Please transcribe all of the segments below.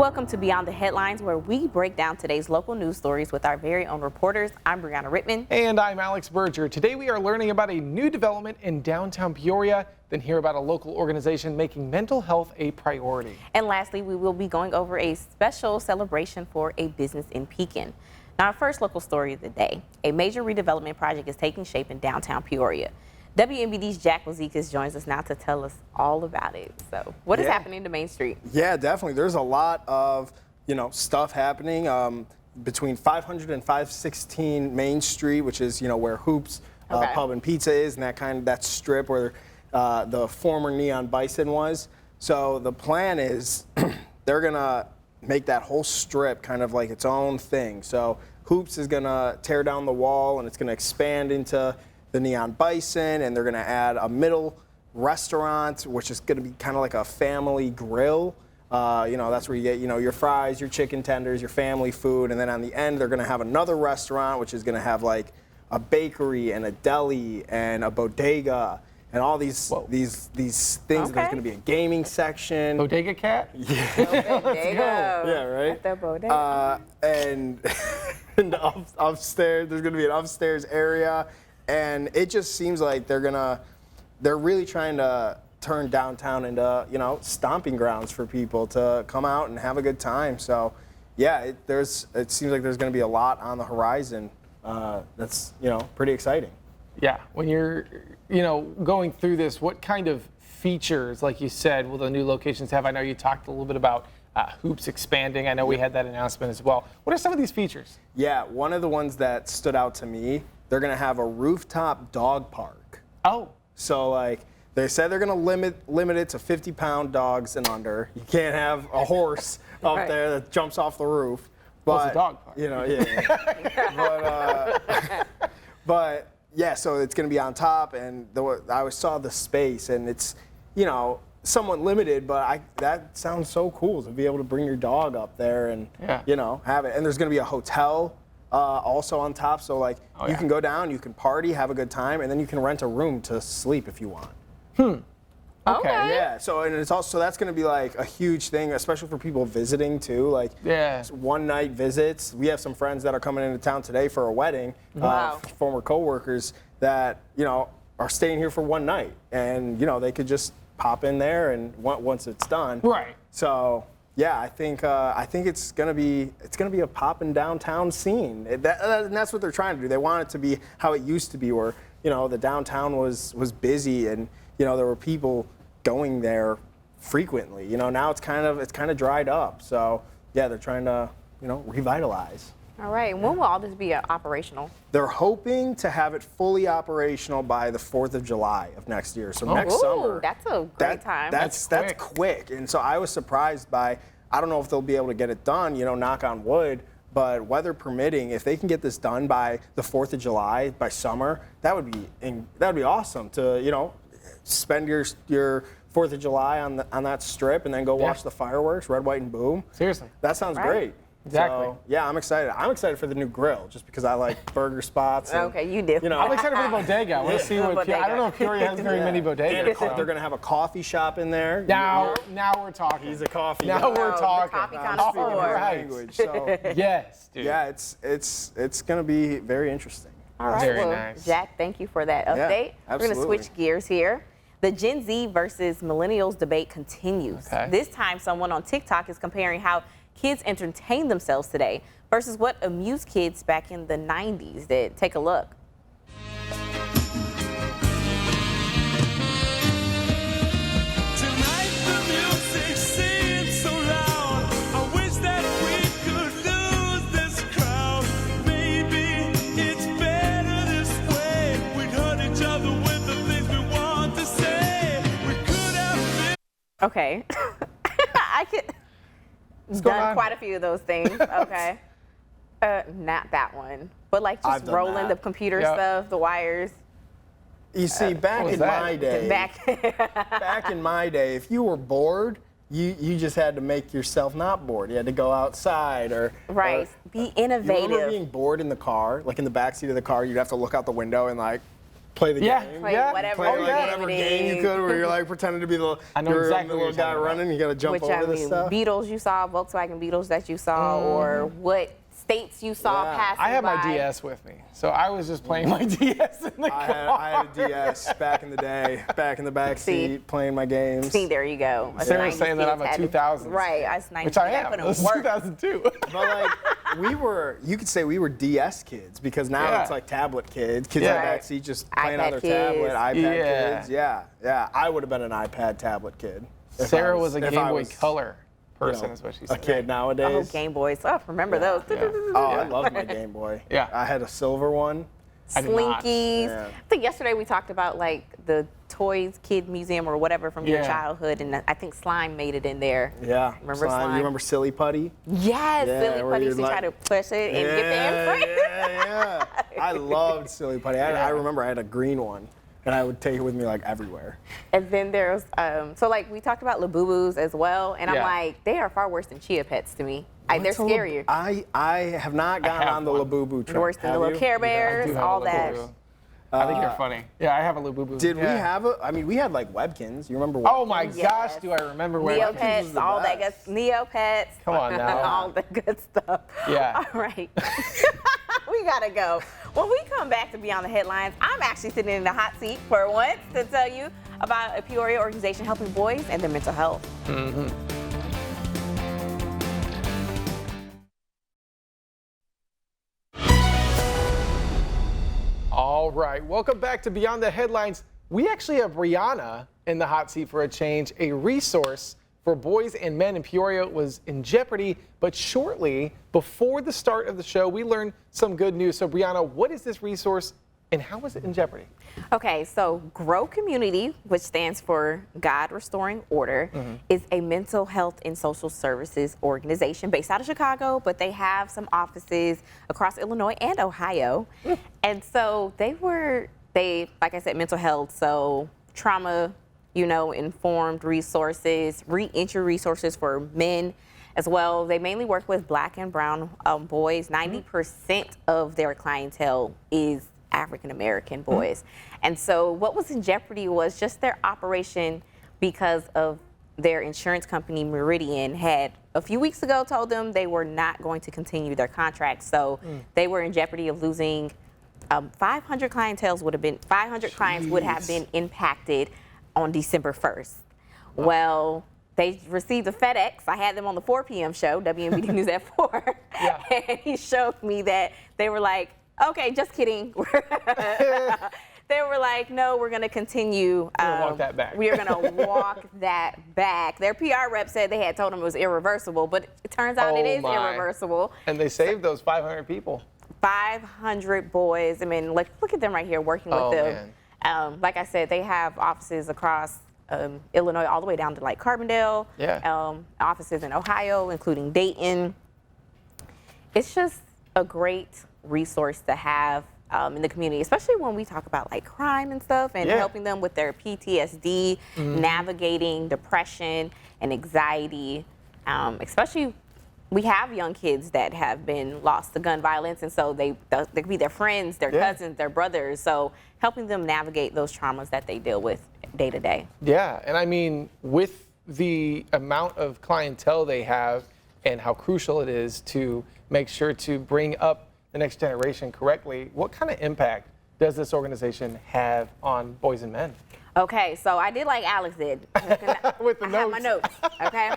Welcome to Beyond the Headlines, where we break down today's local news stories with our very own reporters. I'm Brianna Rittman. And I'm Alex Berger. Today we are learning about a new development in downtown Peoria, then hear about a local organization making mental health a priority. And lastly, we will be going over a special celebration for a business in Pekin. Now, our first local story of the day. A major redevelopment project is taking shape in downtown Peoria. WNBD's Jack Wazekas joins us now to tell us all about it. So what is happening to Main Street? Yeah, definitely. There's a lot of, stuff happening between 500 and 516 Main Street, which is, where Hoops Pub and Pizza is, and that strip where the former Neon Bison was. So the plan is they're going to make that whole strip kind of like its own thing. So Hoops is going to tear down the wall, and it's going to expand into the Neon Bison, and they're going to add a middle restaurant, which is going to be kind of like a family grill. That's where you get, your fries, your chicken tenders, your family food. And then on the end, they're going to have another restaurant, which is going to have like a bakery and a deli and a bodega and all these things. There's going to be a gaming section. Bodega cat? Yeah. Bodega. Yeah, right? At the bodega. And upstairs, there's going to be an upstairs area. And it just seems like they're really trying to turn downtown into, stomping grounds for people to come out and have a good time. So, yeah, it seems like there's going to be a lot on the horizon that's, pretty exciting. Yeah, when you're, going through this, what kind of features, like you said, will the new locations have? I know you talked a little bit about Hoops expanding. I know we had that announcement as well. What are some of these features? Yeah, one of the ones that stood out to me, they're going to have a rooftop dog park. Oh. So, they said they're going to limit it to 50-pound dogs and under. You can't have a horse up there that jumps off the roof. But, it's a dog park. But, yeah, so it's going to be on top, and I saw the space, and it's, somewhat limited, but that sounds so cool to be able to bring your dog up there and, have it. And there's going to be a hotel also on top, so you can go down, you can party, have a good time, and then you can rent a room to sleep if you want. Okay. Yeah. So and it's also that's going to be like a huge thing, especially for people visiting too. One night visits. We have some friends that are coming into town today for a wedding. Wow. Former coworkers that are staying here for one night, and they could just pop in there and once it's done. Right. So. Yeah, I think it's gonna be a poppin' downtown scene. And that's what they're trying to do. They want it to be how it used to be, where the downtown was busy and there were people going there frequently. Now it's kind of dried up. So yeah, they're trying to revitalize. All right. When will all this be operational? They're hoping to have it fully operational by the 4th of July of next year. So next summer. That's a great time. That's quick. And so I was surprised by, I don't know if they'll be able to get it done, knock on wood, but weather permitting, if they can get this done by the 4th of July, by summer, that would be awesome to, spend your 4th of July on that strip and then go watch the fireworks, red, white, and boom. Seriously. That sounds great. Exactly. So, yeah, I'm excited. I'm excited for the new grill just because I like burger spots. And, okay, you do. I'm excited for the bodega. I want to see what I don't know if Peoria has very many bodegas. And they're going to have a coffee shop in there. Now we're talking. He's a coffee guy. We're talking. Coffee connoisseur. Language. So yes, dude. Yeah, it's going to be very interesting. All right. Very nice. Jack, thank you for that update. Yeah, we're going to switch gears here. The Gen Z versus millennials debate continues. Okay. This time, someone on TikTok is comparing how kids entertain themselves today versus what amused kids back in the 90s did. Take a look. Okay. I could. Done quite a few of those things. Okay. Not that one, but just rolling the computer stuff, the wires. You see, back in my day, back in my day, if you were bored, you just had to make yourself not bored. You had to go outside or be innovative. You remember being bored in the car, like in the back seat of the car, you'd have to look out the window and play the Yeah. game. Play whatever Play like game whatever it game you is. could, where you're like pretending to be the I know you're exactly the what little you're guy talking about. running. You got to jump Which, over I this mean, stuff. Beetles you saw, Volkswagen Beetles that you saw, or what states you saw Yeah. passing I had my by. DS with me, so I was just playing my DS in the car. I had a DS back in the day, back in the back See? seat, playing my games. See, there you go. Us Sarah's 90s saying that kids I'm a had to- 2000s. Right, us 90s Which I kids had am. to put in This is work. 2002. But like you could say we were DS kids, because now Yeah. it's like tablet kids. Kids Yeah. in the back seat just playing on iPad their kids. tablet, iPad Yeah. kids. Yeah. I would have been an iPad tablet kid. if Sarah I was a if Game I Boy was, Color you person, know, is what she a said. kid Oh, nowadays. Game Boys. Oh, remember those. Yeah. Oh, I Yeah. loved my Game Boy. Yeah. I had a silver one. I did not. Slinkies. Yeah. I think yesterday we talked about like the Toys Kid Museum or whatever from your Yeah. childhood, and I think Slime made it in there. Yeah. Remember Slime? You remember Silly Putty? Yes, Yeah, Silly where Putty you'd used to try like- to push it and get the imprint. Yeah. I loved Silly Putty. I remember I had a green one, and I would take it with me like everywhere. And then there's, so like we talked about Labubus as well, and I'm Yeah. like, they are far worse than Chia Pets to me. They're What's a scarier. I have not gotten have on the one. Labubu train. Worse than the Have little you? Care I Bears, do have all a that. Labubu. I think you're funny. Yeah, I have a Labubu. Did we Yeah. have a? I mean, we had like Webkins. You remember? Oh my Yes. gosh, do I remember when? Neopets, was the all that good, best. Neopets. Come on now. all the good stuff. Yeah. All right. We gotta go. When we come back to Beyond the Headlines, I'm actually sitting in the hot seat for once to tell you about a Peoria organization helping boys and their mental health. All right, welcome back to Beyond the Headlines. We actually have Brianna in the hot seat for a change. A resource for boys and men in Peoria was in jeopardy, but shortly before the start of the show, we learned some good news. So Brianna, what is this resource and how was it in jeopardy? Okay, so Grow Community, which stands for God Restoring Order, is a mental health and social services organization based out of Chicago, but they have some offices across Illinois and Ohio. And so they, like I said, mental health, so trauma, informed resources, re-entry resources for men as well. They mainly work with Black and brown boys. 90% of their clientele is African American boys. And so what was in jeopardy was just their operation, because of their insurance company Meridian had a few weeks ago told them they were not going to continue their contract. So they were in jeopardy of losing 500 clients would have been impacted on December 1st. Well, they received a FedEx. I had them on the 4 p.m. show, WMBD News at 4. Yeah. And he showed me that they were like, okay, just kidding. They were like, no, we're going to continue. gonna walk that back. We are going to walk that back. Their PR rep said they had told them it was irreversible, but it turns out it Oh is my. irreversible. And they saved those 500 people. 500 boys. I mean, look at them right here working with Oh, them. Like I said, they have offices across Illinois all the way down to like Carbondale. Yeah. Offices in Ohio, including Dayton. It's just a great resource to have in the community, especially when we talk about like crime and stuff, and Yeah. helping them with their PTSD, navigating depression and anxiety. Especially, we have young kids that have been lost to gun violence, and so they could be their friends, their Yeah. cousins, their brothers. So helping them navigate those traumas that they deal with day to day. Yeah, and I mean, with the amount of clientele they have and how crucial it is to make sure to bring up the next generation correctly, what kind of impact does this organization have on boys and men? Okay, so I did like Alex did. With the I have my notes, okay?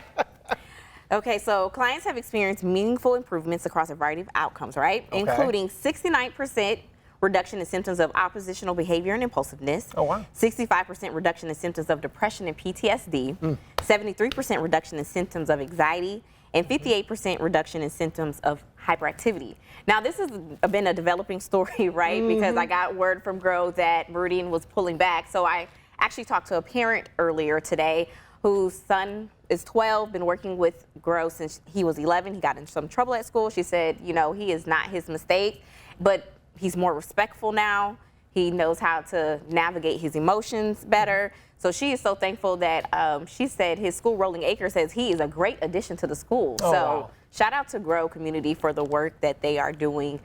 Okay, so clients have experienced meaningful improvements across a variety of outcomes, right? Okay. Including 69% reduction in symptoms of oppositional behavior and impulsiveness. Oh, wow. 65% reduction in symptoms of depression and PTSD. 73% reduction in symptoms of anxiety. And 58% reduction in symptoms of hyperactivity. Now, this has been a developing story, right? Because I got word from Grow that Meridian was pulling back. So I actually talked to a parent earlier today whose son is 12, been working with Grow since he was 11. He got in some trouble at school. She said, he is not his mistake, but he's more respectful now. He knows how to navigate his emotions better. So she is so thankful that she said his school, Rolling Acres, says he is a great addition to the school. Oh, So wow. shout out to Grow Community for the work that they are doing,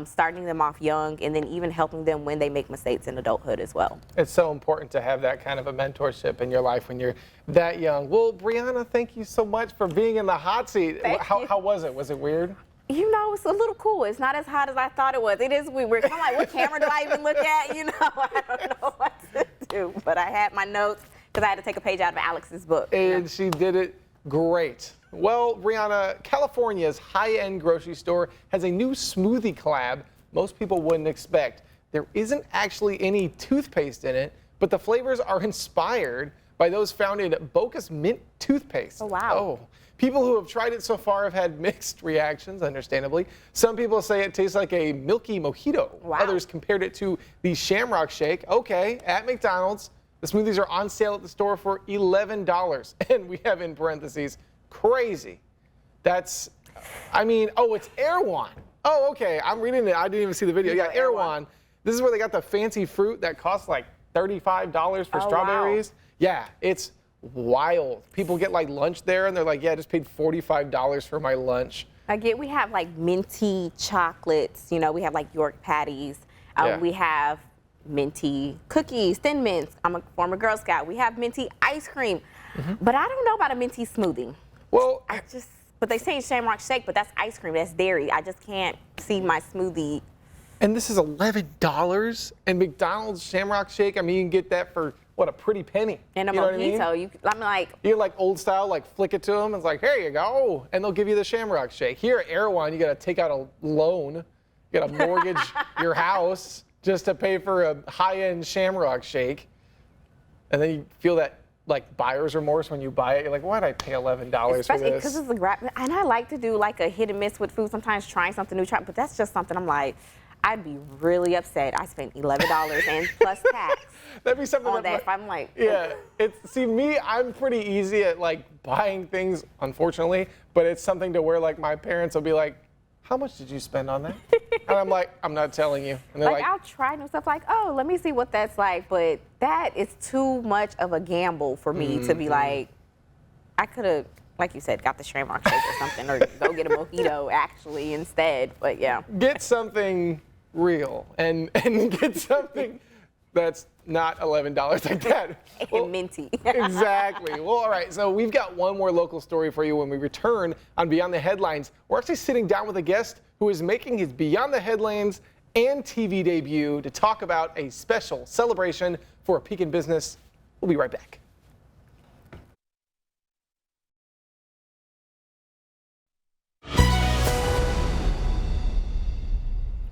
starting them off young and then even helping them when they make mistakes in adulthood as well. It's so important to have that kind of a mentorship in your life when you're that young. Well, Brianna, thank you so much for being in the hot seat. How was it? Was it weird? You know, it's a little cool. It's not as hot as I thought it was. It is weird. We're kind of like, what camera do I even look at? You know, I don't know what to do. But I had my notes because I had to take a page out of Alex's book. And she did it great. Well, Brianna, California's high-end grocery store has a new smoothie collab most people wouldn't expect. There isn't actually any toothpaste in it, but the flavors are inspired by those found in Bocas Mint toothpaste. Oh, wow. Oh. People who have tried it so far have had mixed reactions, understandably. Some people say it tastes like a milky mojito. Wow. Others compared it to the Shamrock Shake. Okay, at McDonald's, the smoothies are on sale at the store for $11. And we have in parentheses, crazy. That's, I mean, oh, it's Erewhon. Oh, okay, I'm reading it. I didn't even see the video. Yeah, Erewhon. This is where they got the fancy fruit that costs like $35 for strawberries. Wow. Yeah, it's wild. People get like lunch there and they're like, yeah, I just paid $45 for my lunch. We have like minty chocolates, you know, we have like York patties. Yeah. We have minty cookies, Thin Mints. I'm a former Girl Scout. We have minty ice cream. But I don't know about a minty smoothie. Well, But they say Shamrock Shake, but that's ice cream, that's dairy. I just can't see my smoothie. and this is $11. And McDonald's Shamrock Shake, I mean, you can get that for, what, a pretty penny. And a you know what I mean? mojito, I'm like, You like old style, like flick it to them. It's like, here you go. And they'll give you the Shamrock Shake. Here at Erewhon, you got to take out a loan. You got to mortgage your house just to pay for a high-end Shamrock Shake. And then you feel that like buyer's remorse when you buy it. You're like, why'd I pay $11 for especially this? because it's a grab. And I like to do like a hit and miss with food, sometimes trying something new, but that's just something I'm like, I'd be really upset. I spent $11 and plus tax That'd be something on that. that If I'm like, yeah, see me, I'm pretty easy at like buying things, unfortunately, but it's something to where like my parents will be like, how much did you spend on that? And I'm like, I'm not telling you. And they're like I'll try new stuff like, oh, let me see what that's like, but that is too much of a gamble for me to be like, I could have, like you said, got the Shamrock Shake or something, or go get a mojito actually instead, but yeah. get something real and get something that's not $11 like that. And minty. Exactly. Well, all right. So we've got one more local story for you when we return on Beyond the Headlines. We're actually sitting down with a guest who is making his Beyond the Headlines and TV debut to talk about a special celebration for a Pekin business. We'll be right back.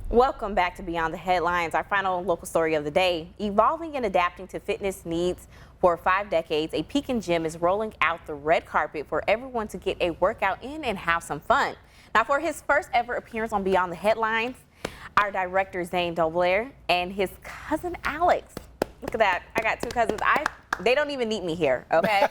Welcome back to Beyond the Headlines, our final local story of the day. Evolving and adapting to fitness needs for 5 decades, a Pekin gym is rolling out the red carpet for everyone to get a workout in and have some fun. Now, for his first ever appearance on Beyond the Headlines, our director, Zane Dobler, and his cousin, Alex. Look at that. I got 2 cousins. They don't even need me here, okay?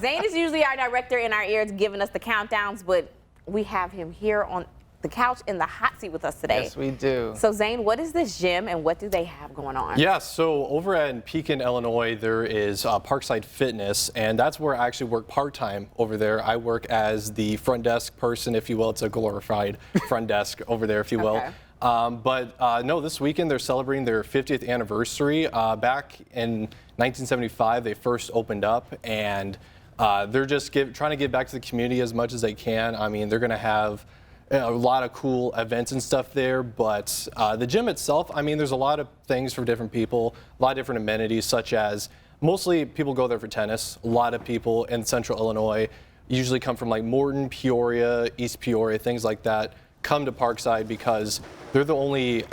Zane is usually our director in our ears giving us the countdowns, but we have him here on the couch in the hot seat with us today. Yes, we do. So Zane, what is this gym and what do they have going on? Yeah, so over at Pekin, Illinois, there is Parkside Fitness, and that's where I actually work part-time over there. I work as the front desk person, if you will. It's a glorified front desk over there, if you will. Okay. No, this weekend they're celebrating their 50th anniversary. Back in 1975, they first opened up, and they're just trying to give back to the community as much as they can. I mean, they're going to have a lot of cool events and stuff there, but the gym itself, I mean, there's a lot of things for different people, a lot of different amenities, such as mostly people go there for tennis. A lot of people in central Illinois usually come from like Morton, Peoria, East Peoria, things like that, come to Parkside because they're the only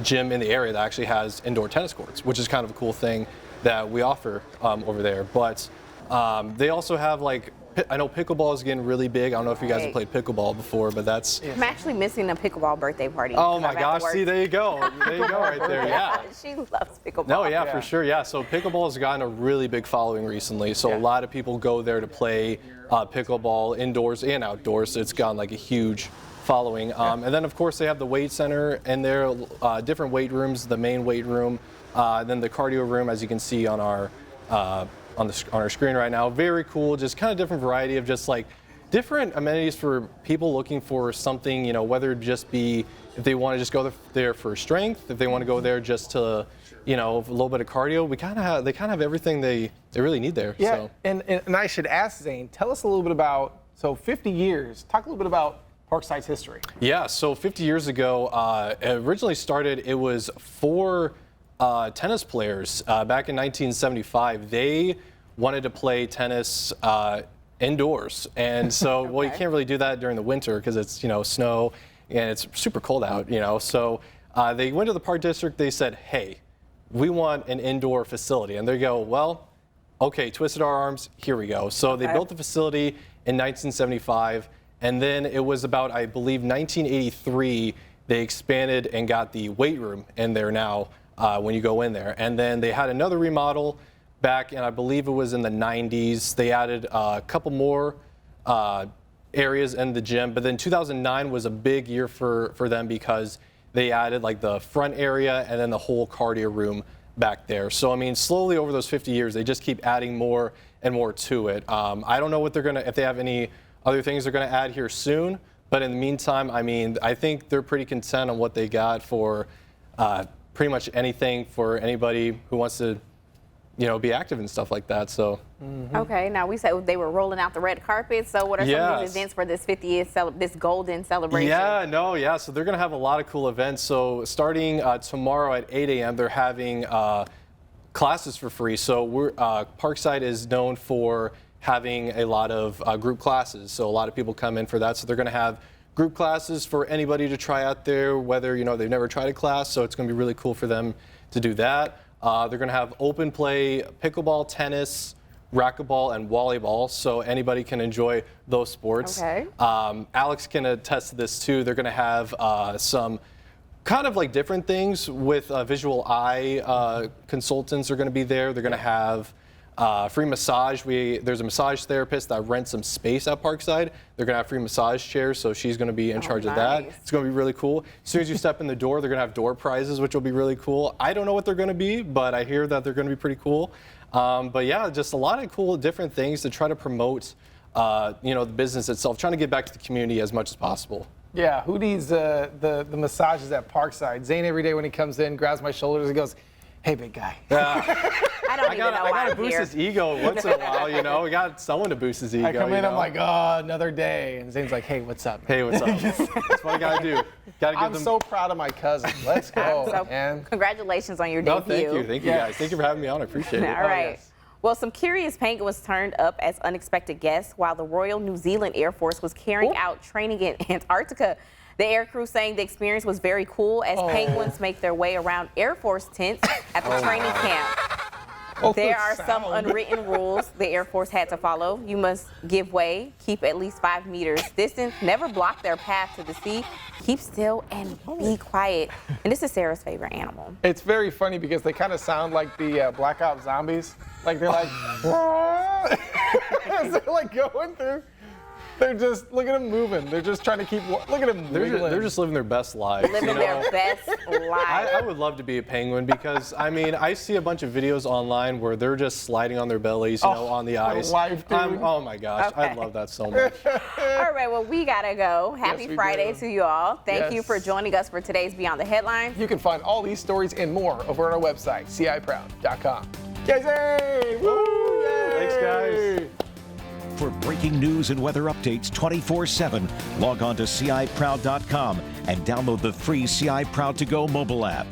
gym in the area that actually has indoor tennis courts, which is kind of a cool thing that we offer over there. But they also have like, I know pickleball is getting really big. I don't know if you guys have played pickleball before, but that's... I'm actually missing a pickleball birthday party. Oh my gosh, see, there you go. There you go right there, yeah. She loves pickleball. No, yeah, for sure, yeah. So pickleball has gotten a really big following recently. So a lot of people go there to play pickleball indoors and outdoors. So it's gotten like a huge following. And then of course they have the weight center and there are different weight rooms, the main weight room, then the cardio room, as you can see on our on our screen right now. Very cool, just kind of different variety of just like different amenities for people looking for something, you know, whether it just be if they want to just go there for strength, if they want to go there just to, you know, a little bit of cardio. They kind of have everything they really need there. Yeah, So. and I should ask Zane, tell us a little bit about, so 50 years, talk a little bit about Parkside's history. Yeah, so 50 years ago, it originally started, it was 4 tennis players back in 1975. They wanted to play tennis indoors. And so, well, you can't really do that during the winter because it's, you know, snow and it's super cold out, you know. So they went to the park district, they said, hey, we want an indoor facility. And they go, well, okay, twisted our arms, here we go. So they built the facility in 1975. And then it was about, I believe, 1983, they expanded and got the weight room in there now when you go in there. And then they had another remodel back in, I believe it was in the 90s. They added a couple more areas in the gym. But then 2009 was a big year for them because they added like the front area and then the whole cardio room back there. So, I mean, slowly over those 50 years, they just keep adding more and more to it. I don't know what they're going to, if they have any other things they're going to add here soon. But in the meantime, I mean, I think they're pretty content on what they got for pretty much anything for anybody who wants to, you know, be active and stuff like that. So. Okay, now we said they were rolling out the red carpet. So what are some of these events for this 50th, this golden celebration? Yeah. So they're going to have a lot of cool events. So starting tomorrow at 8 a.m., they're having classes for free. So Parkside is known for having a lot of group classes. So a lot of people come in for that. So they're going to have group classes for anybody to try out there, whether, you know, they've never tried a class. So it's going to be really cool for them to do that. They're going to have open play, pickleball, tennis, racquetball, and volleyball. So anybody can enjoy those sports. Okay. Alex can attest to this too. They're going to have some kind of like different things with visual eye consultants are going to be there. They're going to have free massage. There's a massage therapist that rents some space at Parkside. They're going to have free massage chairs, so she's going to be in charge of that. It's going to be really cool. As soon as you step in the door, they're going to have door prizes, which will be really cool. I don't know what they're going to be, but I hear that they're going to be pretty cool. But yeah, just a lot of cool different things to try to promote, you know, the business itself, trying to get back to the community as much as possible. Yeah, who needs the massages at Parkside? Zane every day when he comes in, grabs my shoulders and goes, hey, big guy. I don't even know why I gotta I'm boost here. his ego once in a while, you know. We got someone to boost his ego. I come in, you know? I'm like, oh, another day. And Zane's like, hey, what's up, man? Hey, what's up? That's what I gotta do. Gotta give I'm them. so proud of my cousin. Let's go, So man. congratulations on your No, debut. thank you guys. Thank you for having me on. I appreciate it. All right. yes. Well, some curious penguins turned up as unexpected guests while the Royal New Zealand Air Force was carrying out training in Antarctica. The air crew saying the experience was very cool as penguins make their way around Air Force tents at the training camp. There are some unwritten rules the Air Force had to follow. You must give way, keep at least 5 meters distance, never block their path to the sea, keep still, and be quiet. And this is Sarah's favorite animal. It's very funny because they kind of sound like the Black Ops zombies. Like they're like, as they're like going through. They're just, look at them moving. They're just trying to keep, look at them They're just living their best lives. Living you know? their best life. I would love to be a penguin because, I mean, I see a bunch of videos online where they're just sliding on their bellies, you know, on the ice. life, dude. Oh my gosh, Okay. I love that so much. All right, well, we gotta go. Happy we Friday do. to you all. Thank you Yes. for joining us for today's Beyond the Headlines. You can find all these stories and more over on our website, ciproud.com. Yay! Woo! Yay! Thanks, guys. For breaking news and weather updates 24/7, log on to ciproud.com and download the free CI Proud to Go mobile app.